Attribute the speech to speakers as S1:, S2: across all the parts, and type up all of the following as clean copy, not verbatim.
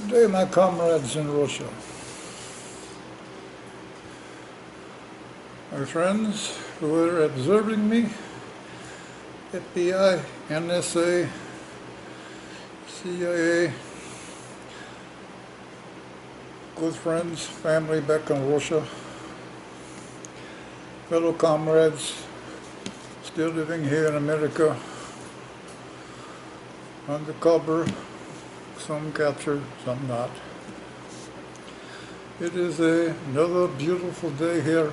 S1: Good day, my comrades in Russia. My friends who are observing me, FBI, NSA, CIA, good friends, family back in Russia, fellow comrades still living here in America, undercover, some captured, some not. It is another beautiful day here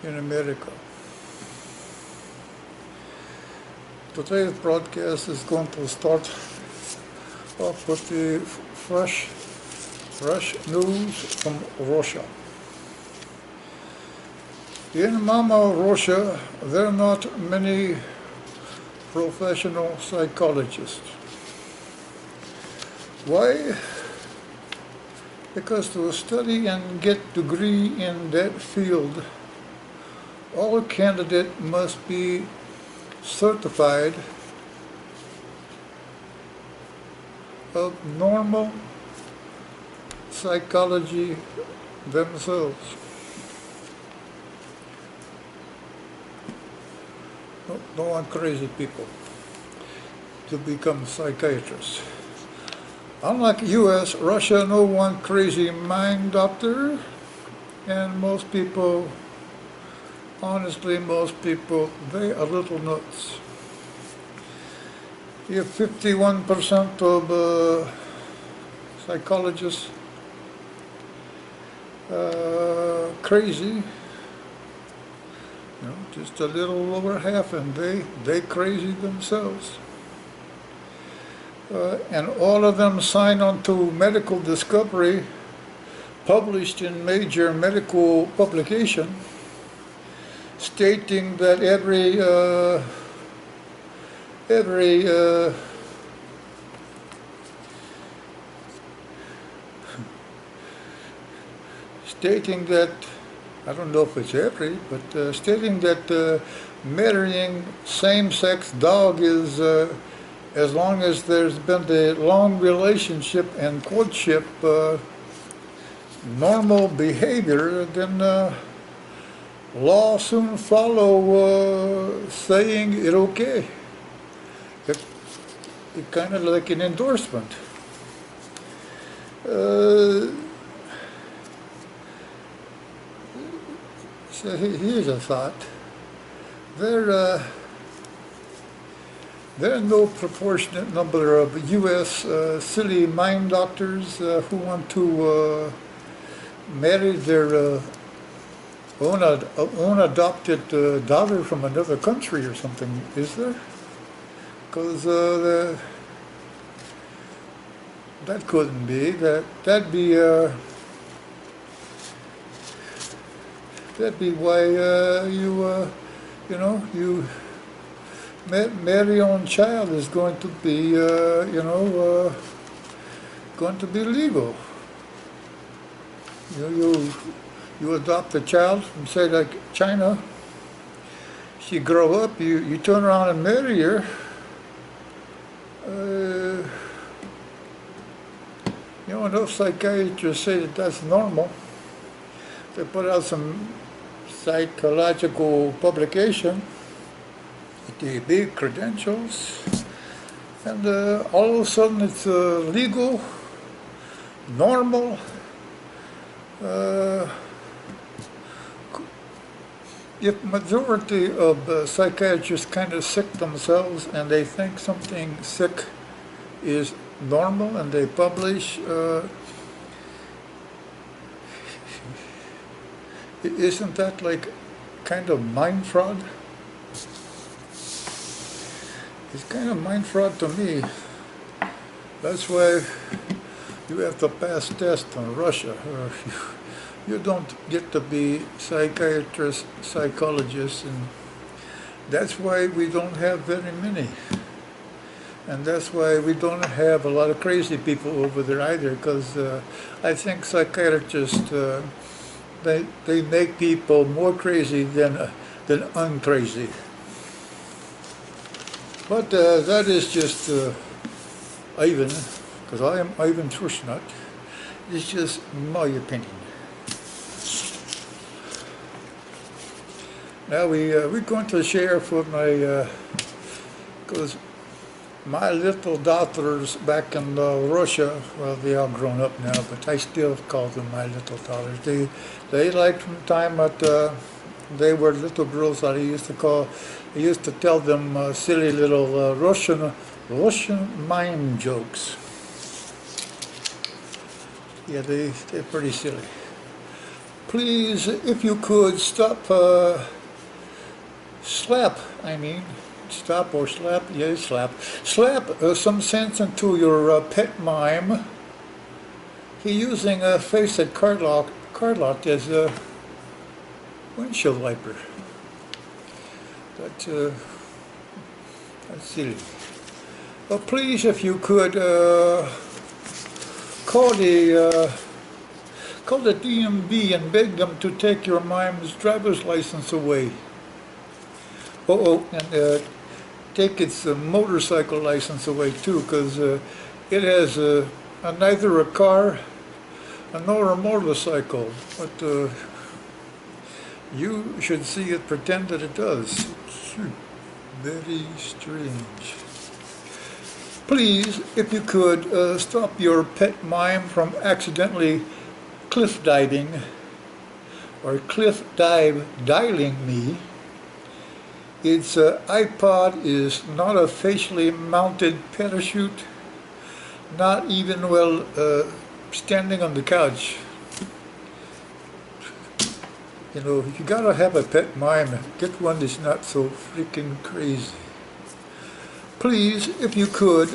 S1: in America. Today's broadcast is going to start off with the fresh news from Russia. In Mama Russia, there are not many professional psychologists. Why? Because to study and get degree in that field, all candidate must be certified of normal psychology themselves. Don't want crazy people to become psychiatrists. Unlike US, Russia no one crazy mind doctor, and most people, honestly most people, they are little nuts. If 51% of psychologists crazy, just a little over half, and they crazy themselves. And all of them sign on to medical discovery published in major medical publication, stating that stating that, I don't know if it's every, but stating that marrying same-sex dog is, as long as there's been the long relationship and courtship, normal behavior, then law soon follow saying it okay. It kind of like an endorsement. So here's a thought. There are no proportionate number of U.S. Silly mind doctors who want to marry their own adopted daughter from another country or something, is there? Because that couldn't be. That'd be why you marry your own child is going to be going to be legal. You adopt a child from, say, like China. She grow up, you turn around and marry her. Enough psychiatrists say that that's normal. They put out some psychological publication with the big credentials, and all of a sudden it's legal, normal. If majority of psychiatrists kind of sick themselves and they think something sick is normal and they publish, isn't that like kind of mind fraud? It's kind of mind fraud to me. That's why you have to pass test in Russia. You don't get to be psychiatrist, psychologist, and that's why we don't have very many. And that's why we don't have a lot of crazy people over there either, because I think psychiatrists, they make people more crazy than uncrazy. But that is just Ivan, because I am Ivan Trushnut. It's just my opinion. Now we're going to share for my, because my little daughters back in Russia, well, they all grown up now, but I still call them my little daughters. They liked from the time that they were little girls that I used to tell them silly little Russian mime jokes. Yeah, they're pretty silly. Please, if you could stop, stop or slap, yeah, slap some sense into your pet mime. He's using a face at card lock as a windshield wiper. That's silly. But please, if you could, call the DMV and beg them to take your mime's driver's license away. And take its motorcycle license away too, because it has neither a car nor a motorcycle. But you should see it pretend that it does. It's very strange. Please, if you could, stop your pet mime from accidentally cliff diving or cliff dialing me. Its iPod is not a facially mounted parachute, not even while standing on the couch. You know, if you gotta have a pet mime, get one that's not so freaking crazy. Please, if you could,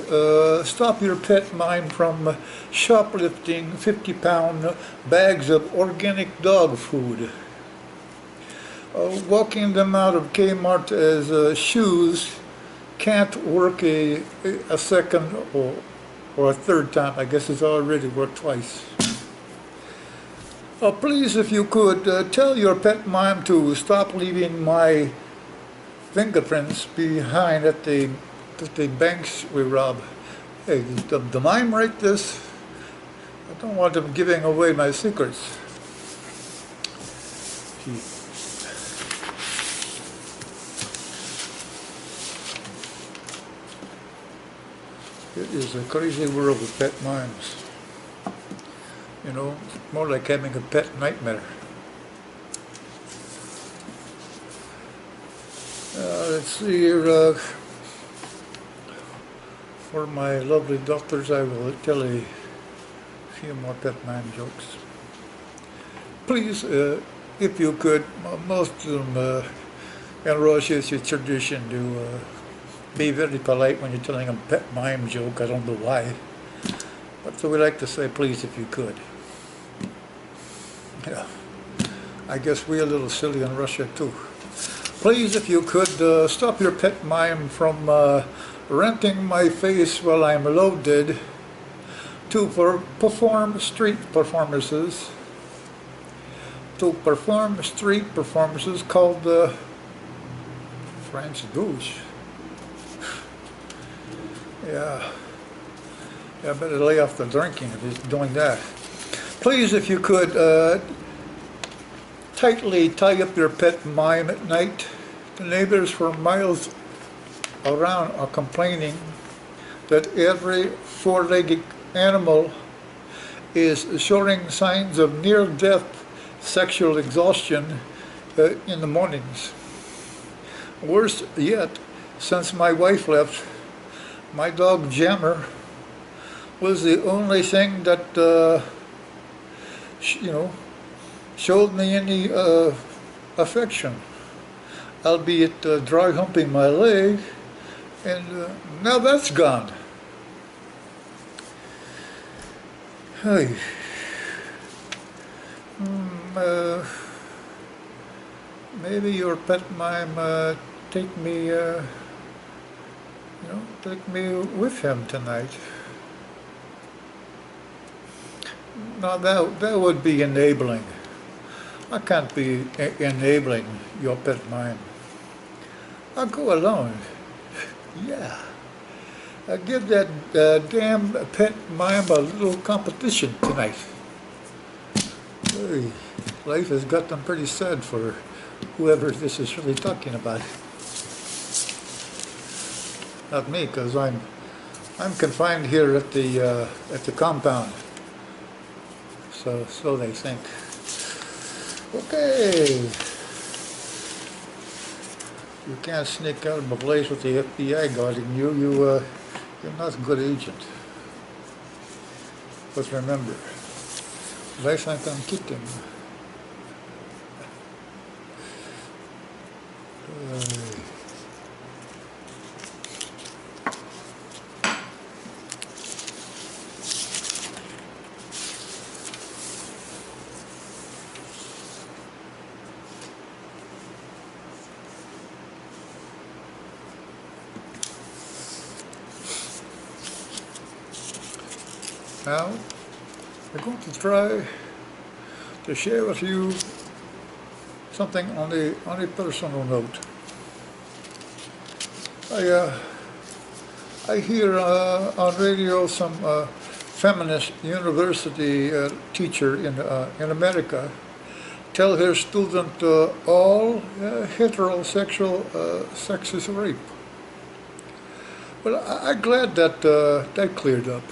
S1: stop your pet mime from shoplifting 50-pound bags of organic dog food. Walking them out of Kmart as shoes can't work a second or a third time. I guess it's already worked twice. Please, if you could, tell your pet mime to stop leaving my fingerprints behind at the banks we rob. Hey, the mime write this? I don't want them giving away my secrets. Gee. It is a crazy world of pet mimes. You know, more like having a pet nightmare. Let's see here. For my lovely daughters, I will tell a few more pet mime jokes. Please, if you could, most of them in Russia, it's a tradition to be very polite when you're telling a pet mime joke. I don't know why, but so we like to say, please, if you could. Yeah, I guess we're a little silly in Russia too. Please, if you could, stop your pet mime from renting my face while I'm loaded to perform street performances. Called French douche. Yeah, I better lay off the drinking if he's doing that. Please, if you could, tightly tie up your pet mime at night. The neighbors for miles around are complaining that every four-legged animal is showing signs of near-death sexual exhaustion in the mornings. Worse yet, since my wife left, my dog Jammer was the only thing that showed me any affection, albeit dry humping my leg, and now that's gone. Hey. Maybe your pet mime take me with him tonight. Now that would be enabling. I can't be enabling your pet mime. I'll go alone. Yeah. give that damn pet mime a little competition tonight. Hey, life has got them pretty sad for whoever this is really talking about. Not me, because I'm confined here at the compound. So they think. Okay. You can't sneak out of a place with the FBI guarding you. You're not a good agent. But remember, life think I'm kicking. Now, I'm going to try to share with you something on a personal note. I hear on radio some feminist university teacher in America tell her student all heterosexual sex is rape. Well, I'm glad that that cleared up.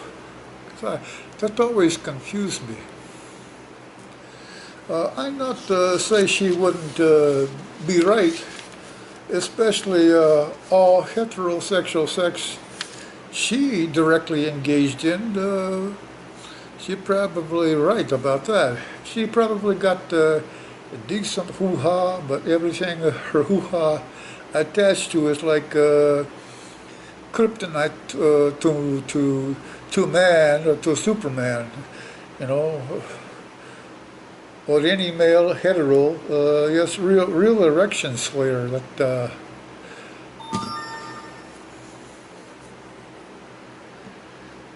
S1: That always confused me. I'm not say she wouldn't be right, especially all heterosexual sex she directly engaged in. She probably right about that. She probably got a decent hoo-ha, but everything her hoo-ha attached to is like kryptonite to man or to Superman, you know, or any male hetero. Yes, real erection slayer. That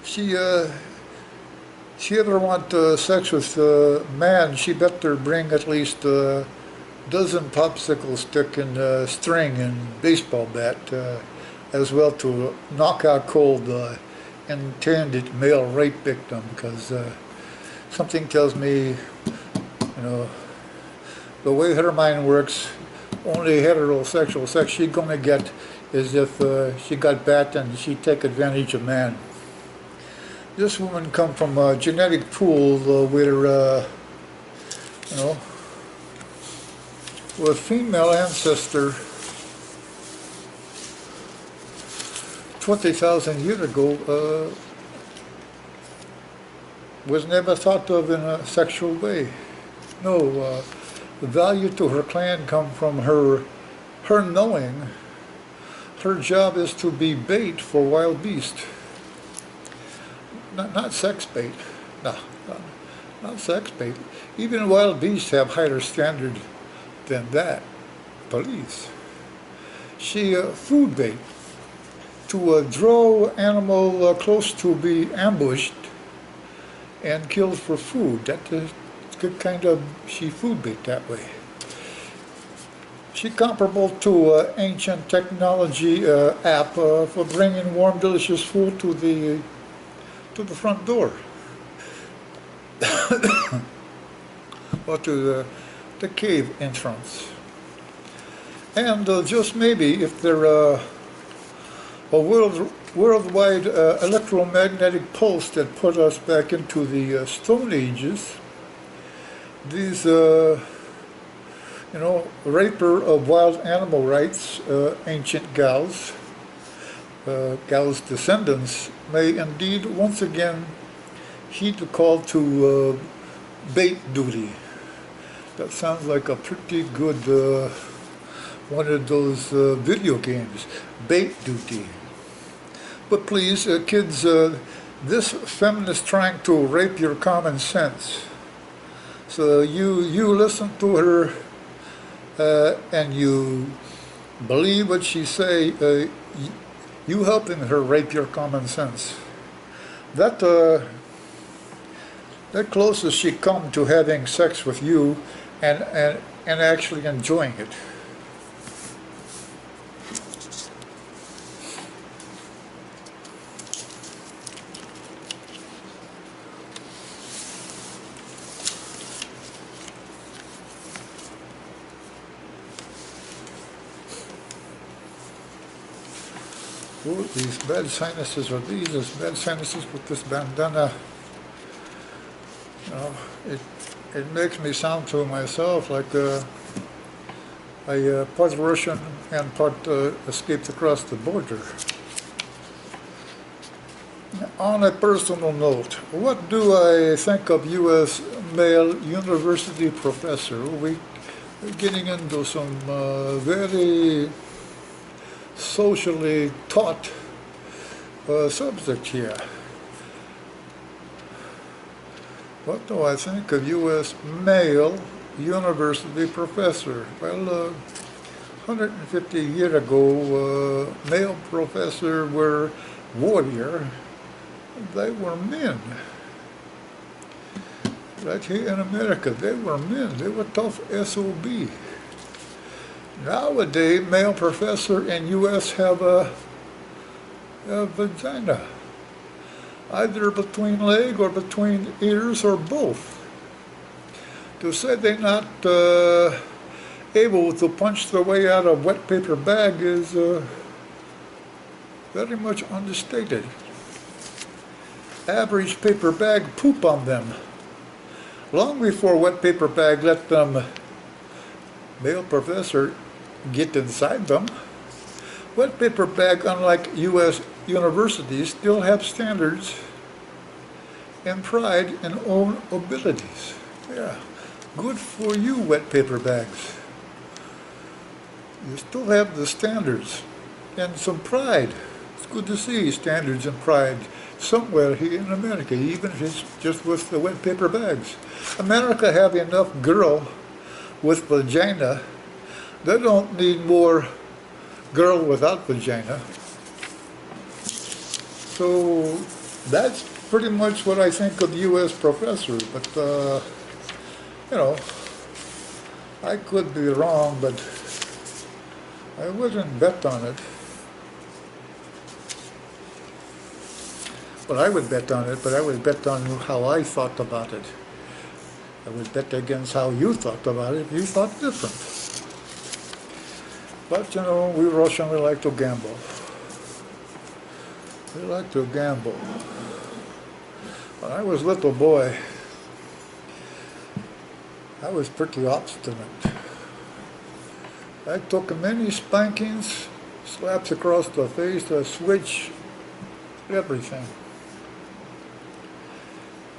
S1: she ever want sex with a man, she better bring at least a dozen popsicle stick and string and baseball bat as well to knock out cold intended male rape victim, because something tells me, you know, the way her mind works, only heterosexual sex she's gonna get is if she got bat and she take advantage of man. This woman come from a genetic pool where, you know, with female ancestor 20,000 years ago was never thought of in a sexual way. No, the value to her clan come from her knowing her job is to be bait for wild beasts. Not sex bait. No, not sex bait. Even wild beasts have higher standard than that. Police. She food bait to draw animal close to be ambushed and killed for food. That is good kind of she food bait that way. She comparable to ancient technology app for bringing warm, delicious food to the front door or to the cave entrance. And just maybe if they're a worldwide electromagnetic pulse that put us back into the Stone Ages, these you know, raper of wild animal rights, ancient gals, gals' descendants, may indeed once again heed the call to bait duty. That sounds like a pretty good one of those video games, bait duty. But please, kids, this feminist trying to rape your common sense. So you listen to her and you believe what she say. You helping her rape your common sense. That closest she come to having sex with you and actually enjoying it. Ooh, these bad sinuses are these bad sinuses with this bandana. You know, it makes me sound to myself like I part Russian and part escaped across the border. On a personal note, what do I think of U.S. male university professor? We're getting into some very socially taught subject here. What do I think of U.S. male university professor? Well, 150 years ago, male professor were warrior. They were men. Right here in America, they were men. They were tough SOB. Nowadays, male professor in U.S. have a vagina, either between leg or between ears or both. To say they're not able to punch their way out of a wet paper bag is very much understated. Average paper bag poop on them. Long before wet paper bag let them, male professor, get inside them. Wet paper bag, unlike U.S. universities, still have standards and pride in own abilities. Yeah, good for you, wet paper bags. You still have the standards and some pride. It's good to see standards and pride somewhere here in America, even if it's just with the wet paper bags. America have enough girl with vagina. They don't need more girl without vagina. So that's pretty much what I think of U.S. professors. But, you know, I could be wrong, but I wouldn't bet on it. Well, I would bet on it, but I would bet on how I thought about it. I would bet against how you thought about it if you thought different. But, you know, we Russians, we like to gamble. We like to gamble. When I was a little boy, I was pretty obstinate. I took many spankings, slaps across the face, a switch, everything.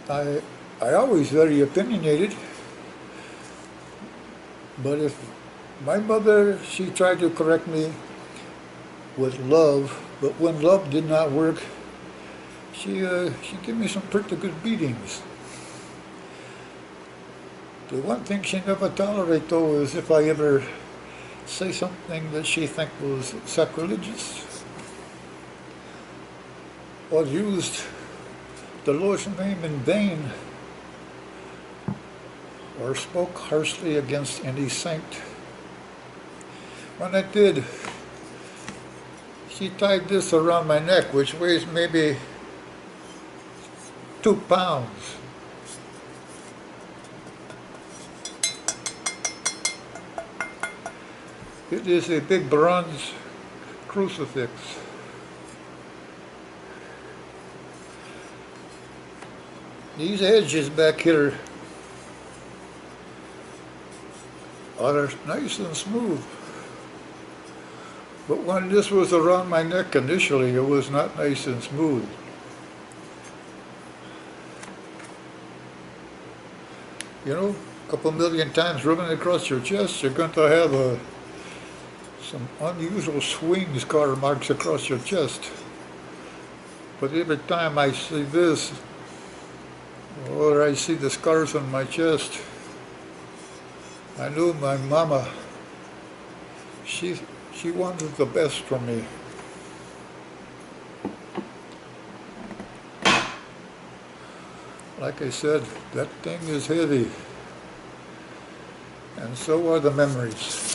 S1: I always very opinionated, but if my mother, she tried to correct me with love, but when love did not work, she gave me some pretty good beatings. The one thing she never tolerated though is if I ever say something that she think was sacrilegious or used the Lord's name in vain or spoke harshly against any saint. When I did, she tied this around my neck, which weighs maybe 2 pounds. It is a big bronze crucifix. These edges back here are nice and smooth. But when this was around my neck initially, it was not nice and smooth. You know, a couple million times rubbing across your chest, you're going to have some unusual swing scar marks across your chest. But every time I see this, or I see the scars on my chest, I knew my mama, she wanted the best from me. Like I said, that thing is heavy, and so are the memories.